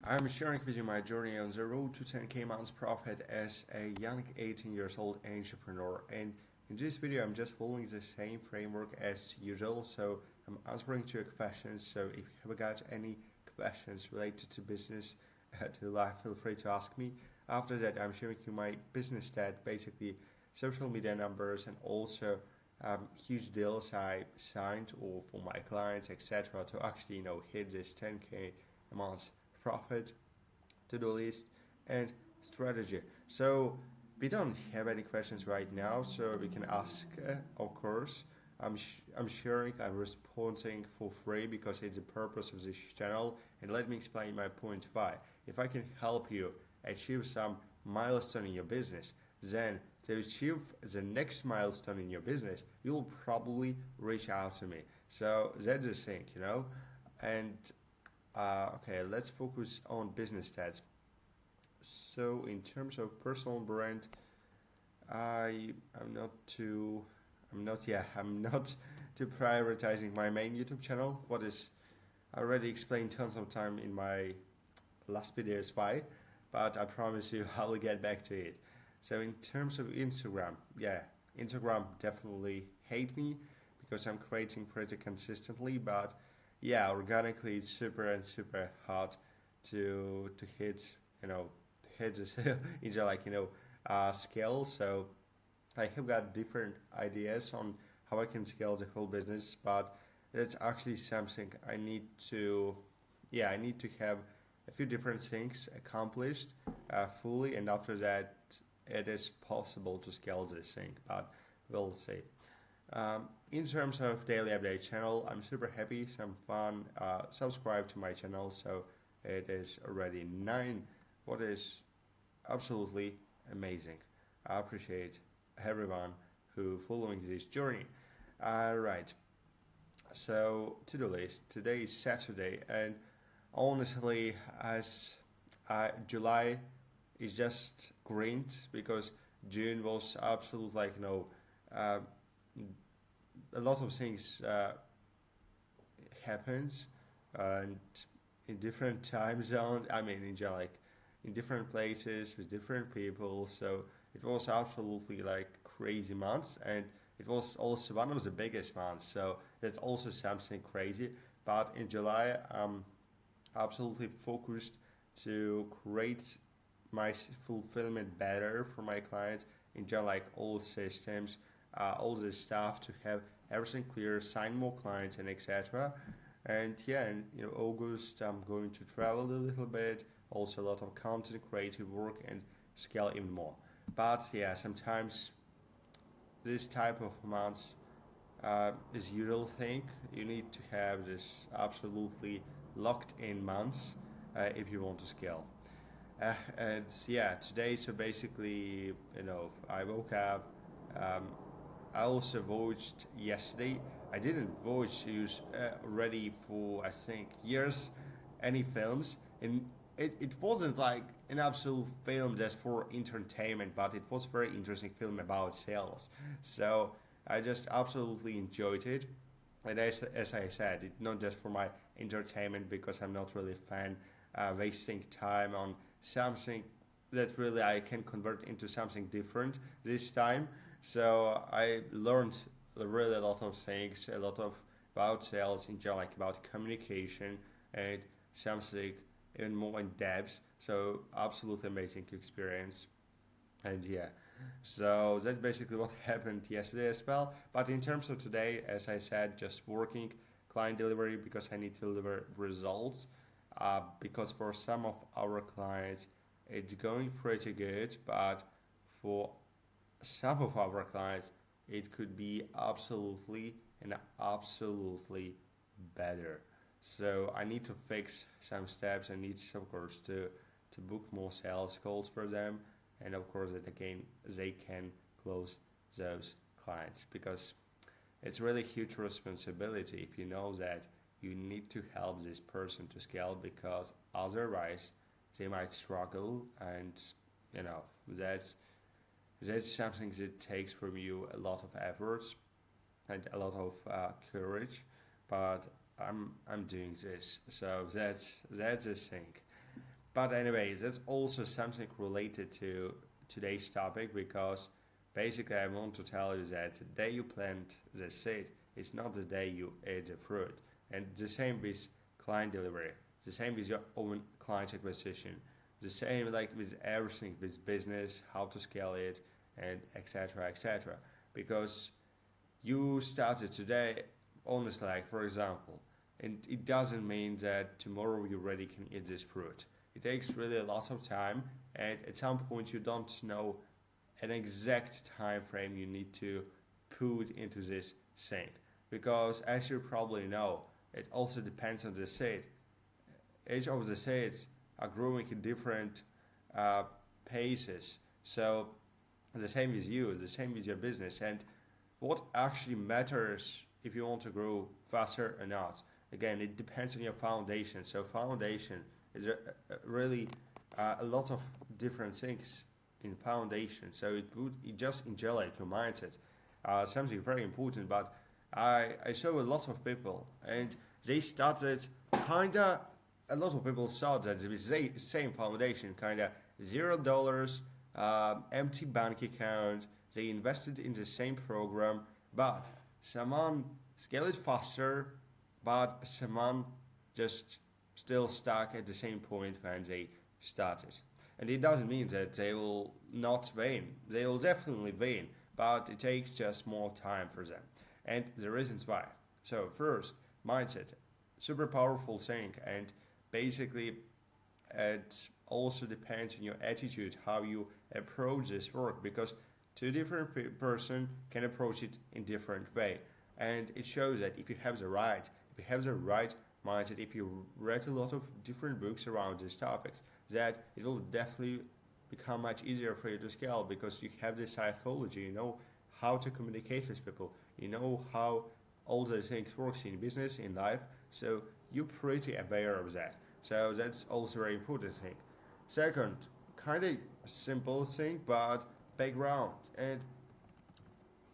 I'm sharing with you my journey on the road to 10k months profit as a young 18 years old entrepreneur. And in this video, I'm just following the same framework as usual. So I'm answering to your questions. So if you have got any questions related to business, to life, feel free to ask me. After that, I'm sharing you my business stat, basically social media numbers, and also huge deals I signed or for my clients, etc. to actually hit this 10k a month profit, to-do list, and strategy. So we don't have any questions right now, so we can ask, of course. I'm sharing, I'm responding for free because it's the purpose of this channel. And let me explain my point why. If I can help you achieve some milestone in your business, then to achieve the next milestone in your business, you'll probably reach out to me. So that's the thing. And okay, let's focus on business stats. So in terms of personal brand, I'm not too I'm not yeah I'm not too prioritizing my main YouTube channel. What is I already explained tons of time in my last videos why, but I promise you I will get back to it. So in terms of Instagram, yeah, Instagram definitely hate me because I'm creating pretty consistently, but yeah, organically it's super and super hard to hit this into scale. So I have got different ideas on how I can scale the whole business, but that's actually something I need to have a few different things accomplished fully, and after that, it is possible to scale this thing, but we'll see. In terms of daily update channel, I'm super happy, some fun. Subscribe to my channel, so it is already 9, what is absolutely amazing. I appreciate everyone who following this journey. Alright, so to-do list. Today is Saturday, and honestly, as July is just green because June was absolute uh, a lot of things happens and in different time zones. I mean, in different places with different people. So it was absolutely like crazy months, and it was also one of the biggest months. So that's also something crazy. But in July, I'm absolutely focused to create my fulfillment better for my clients in general, like all systems, all this stuff to have everything clear, sign more clients, and etc. And yeah, in August I'm going to travel a little bit, also a lot of content, creative work, and scale even more. But yeah, sometimes this type of months is usual thing. You need to have this absolutely locked in months if you want to scale. And yeah, today, so basically, I woke up. Um, I also watched yesterday. I didn't watch use already for I think years any films, and it wasn't like an absolute film just for entertainment, but it was a very interesting film about sales. So I just absolutely enjoyed it. And as I said, it's not just for my entertainment because I'm not really a fan wasting time on something that really I can convert into something different this time. So I learned really a lot of things, a lot of about sales in general, like about communication and something even more in depth. So absolutely amazing experience. And yeah, so that's basically what happened yesterday as well. But in terms of today, as I said, just working client delivery because I need to deliver results. Because for some of our clients, it's going pretty good, but for some of our clients, it could be absolutely and absolutely better. So I need to fix some steps. I need, of course, to book more sales calls for them, and of course that again they can close those clients because it's really huge responsibility if you know that you need to help this person to scale because otherwise they might struggle, and you know that's that's something that takes from you a lot of efforts and a lot of courage, but I'm doing this, so that's the thing. But anyways, that's also something related to today's topic because basically I want to tell you that the day you plant the seed is not the day you eat the fruit. And the same with client delivery, the same with your own client acquisition, the same like with everything with business, how to scale it, and etc. etc. Because you started today, honestly, like for example, and it doesn't mean that tomorrow you already can eat this fruit. It takes really a lot of time, and at some point you don't know an exact time frame you need to put into this seed. Because as you probably know, it also depends on the seed. Each of the seeds are growing in different uh, paces. So the same with you, the same with your business, and what actually matters if you want to grow faster or not. Again, it depends on your foundation. So foundation is really a lot of different things in foundation. So it just enjoy your mindset. Something very important. But I saw a lot of people and they started kinda. A lot of people thought that with the same foundation, kinda $0, empty bank account. They invested in the same program, but someone scaled it faster, but someone just still stuck at the same point when they started. And it doesn't mean that they will not win. They will definitely win, but it takes just more time for them. And the reasons why. So first, mindset, super powerful thing, and basically it also depends on your attitude, how you approach this work, because two different person can approach it in different way, and it shows that if you have the right mindset, if you read a lot of different books around these topics, that it will definitely become much easier for you to scale because you have this psychology, you know how to communicate with people, you know how all those things works in business, in life, so you're pretty aware of that. So that's also a very important thing. Second, kind of simple thing, but background, and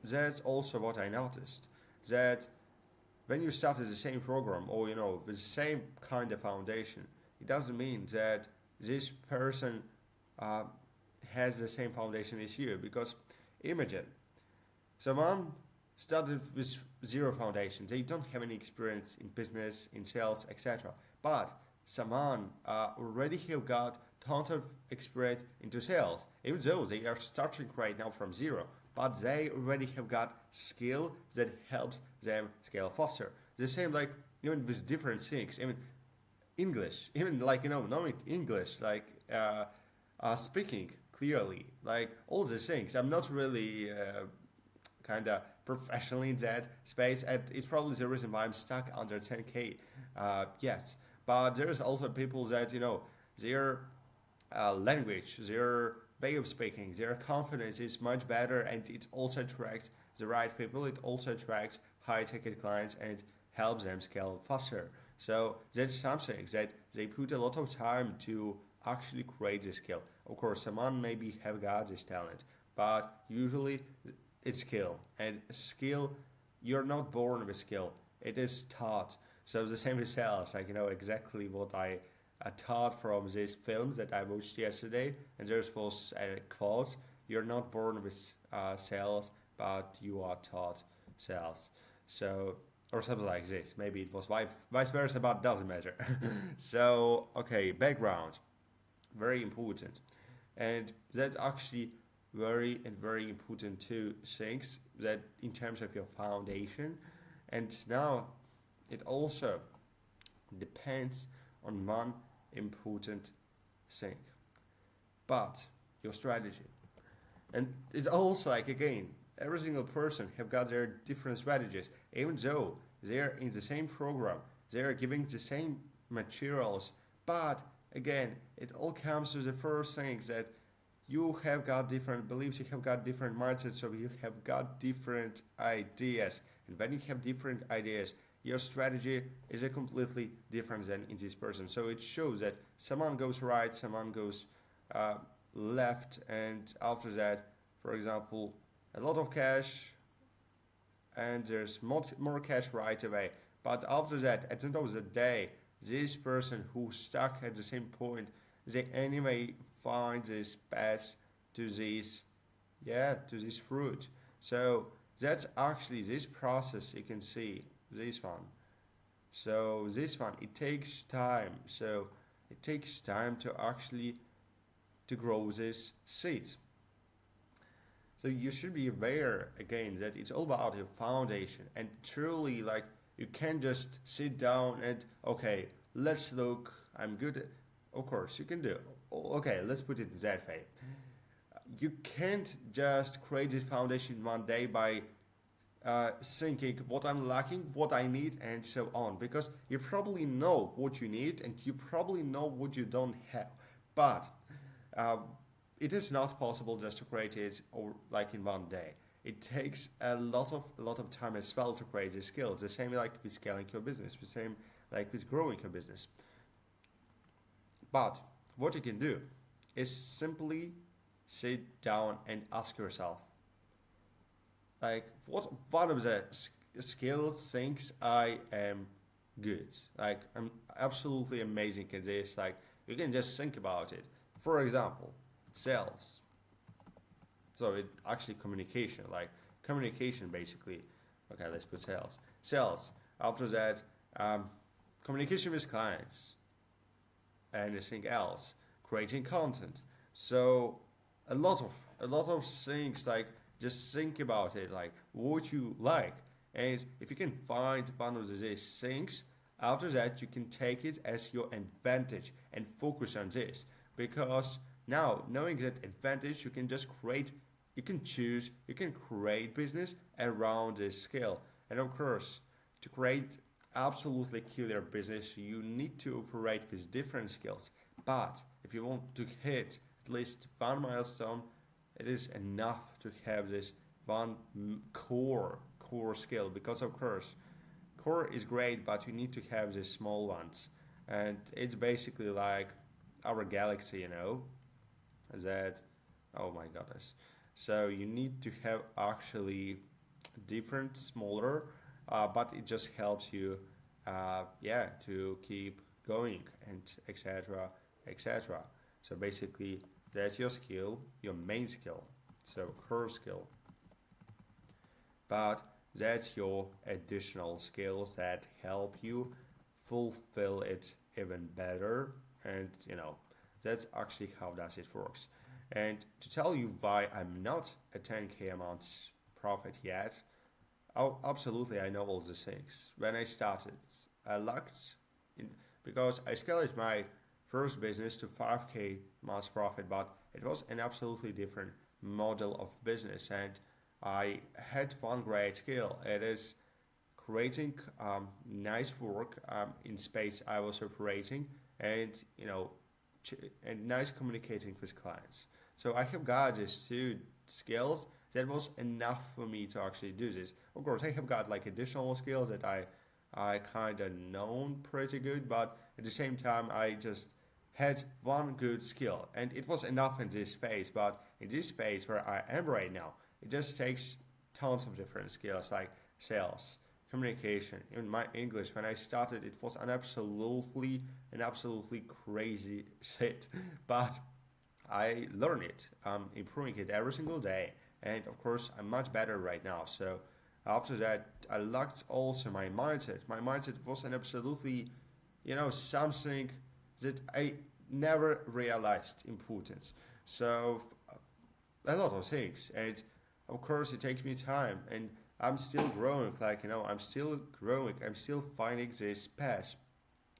that's also what I noticed that when you started the same program or with the same kind of foundation, it doesn't mean that this person uh, has the same foundation as you. Because imagine someone started with zero foundation, they don't have any experience in business, in sales, etc. But someone already have got tons of experience into sales, even though they are starting right now from zero, but they already have got skill that helps them scale faster. The same like even with different things, even English, even like knowing English, like speaking clearly, like all these things. I'm not really kind of professional in that space, and it's probably the reason why I'm stuck under 10k yet. But there's also people that their language, their way of speaking, their confidence is much better, and it also attracts the right people. It also attracts high ticket clients and helps them scale faster. So that's something that they put a lot of time to actually create the skill. Of course, someone maybe have got this talent, but usually it's skill. And skill, you're not born with skill. It is taught. So the same with sales. Like exactly what I taught from these films that I watched yesterday. And there's was a quote: "You're not born with sales, but you are taught sales." So or something like this. Maybe it was vice versa, but doesn't matter. So okay, background, very important, and that's actually very important two things that in terms of your foundation, and now it also depends on one important thing, but your strategy. And it's also like again, every single person have got their different strategies, even though they're in the same program, they're giving the same materials, but again, it all comes to the first thing that you have got different beliefs, you have got different mindsets, so you have got different ideas. And when you have different ideas, your strategy is a completely different than in this person. So it shows that someone goes right, someone goes uh, left, and after that, for example, a lot of cash, and there's more cash right away. But after that, at the end of the day, this person who stuck at the same point they anyway find this path to this, yeah, to this fruit. So that's actually this process. You can see this one. So this one, it takes time. So it takes time to actually to grow this seeds. So you should be aware again that it's all about your foundation and truly like you can't just sit down and okay, let's look. I'm good. Of course, you can do. Okay, let's put it that way. You can't just create this foundation one day by thinking what I'm lacking, what I need, and so on. Because you probably know what you need and you probably know what you don't have. But uh, it is not possible just to create it or like in one day. It takes a lot of time as well to create these skills. The same like with scaling your business, the same like with growing your business. But what you can do is simply sit down and ask yourself, like, what one of the skills things I am good. Like, I'm absolutely amazing at this. Like, you can just think about it. For example, sales. So it actually communication, like communication basically. Okay, let's put sales. Sales. After that, um, communication with clients. Anything else, creating content. So a lot of a lot of things like just think about it, like what you like, and if you can find one of these things, after that you can take it as your advantage and focus on this because now knowing that advantage you can just create, you can choose, you can create business around this skill, and of course to create absolutely killer business, you need to operate with different skills. But if you want to hit at least one milestone, it is enough to have this one core skill. Because of course, core is great, but you need to have these small ones, and it's basically like our galaxy, that. Oh my goodness! So you need to have actually different smaller but it just helps you yeah to keep going and etc etc. So basically that's your skill, your main skill, so core skill, but that's your additional skills that help you fulfill it even better, and that's actually how does it works. And to tell you why I'm not a 10K a month profit yet. Oh, absolutely, I know all these things. When I started, I lacked in, because I scaled my first business to 5K month profit, but it was an absolutely different model of business, and I had one great skill. It is creating nice work in space I was operating, and ch- and nice communicating with clients. So I have got these two skills that was enough for me to actually do this. Of course, I have got like additional skills that I kind of known pretty good, but at the same time, I just had one good skill, and it was enough in this space. But in this space where I am right now, it just takes tons of different skills like sales, communication. In my English, when I started, it was an absolutely crazy shit, but I learn it. I'm improving it every single day, and of course, I'm much better right now. So after that, I locked also my mindset. My mindset was an absolutely, something that I never realized importance. So a lot of things, and of course, it takes me time, and I'm still growing. Like I'm still growing. I'm still finding this path,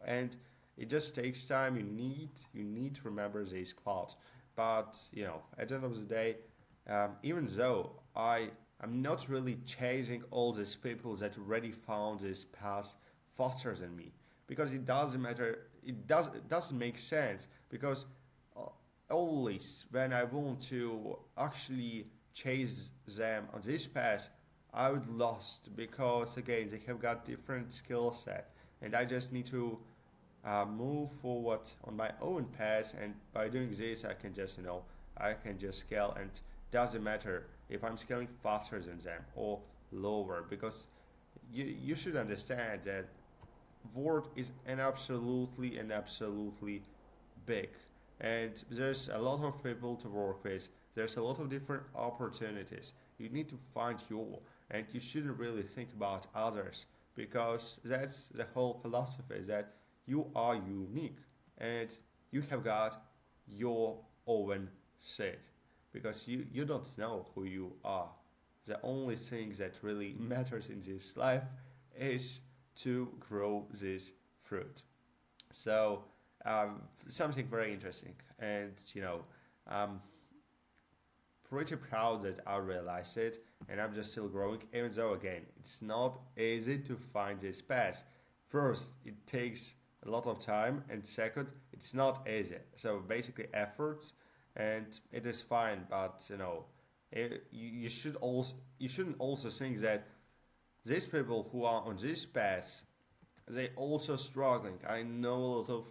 and it just takes time. You need to remember this quote. But at the end of the day, even though I'm not really chasing all these people that already found this path faster than me, because it doesn't matter. It doesn't make sense because uh, always when I want to actually chase them on this path, I would lost because again they have got different skill set, and I just need to move forward on my own path, and by doing this I can just scale, and doesn't matter if I'm scaling faster than them or lower, because you should understand that world is an absolutely big. and there's a lot of people to work with. There's a lot of different opportunities. You need to find your, and you shouldn't really think about others because that's the whole philosophy that you are unique and you have got your own set because you don't know who you are. The only thing that really matters in this life is to grow this fruit. So something very interesting, and I'm pretty proud that I realized it, and I'm just still growing. Even though again, it's not easy to find this path. First, it takes a lot of time, and second, it's not easy. So basically, efforts, and it is fine. But you should also you shouldn't also think that these people who are on this path they also struggling. I know a lot of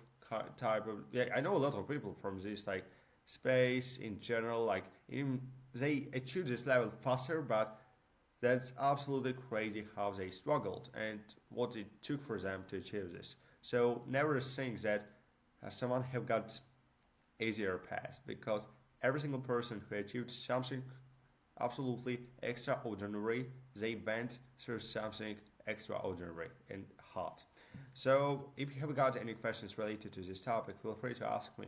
type of yeah. I know a lot of people from this like space in general. Like even they achieve this level faster, but that's absolutely crazy how they struggled and what it took for them to achieve this. So never think that someone have got easier path because every single person who achieved something absolutely extraordinary, they went through something extraordinary and hard. So, if you have got any questions related to this topic, feel free to ask me,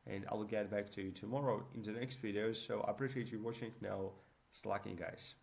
and I'll get back to you tomorrow in the next video. So, I appreciate you watching. Now, slacking, guys.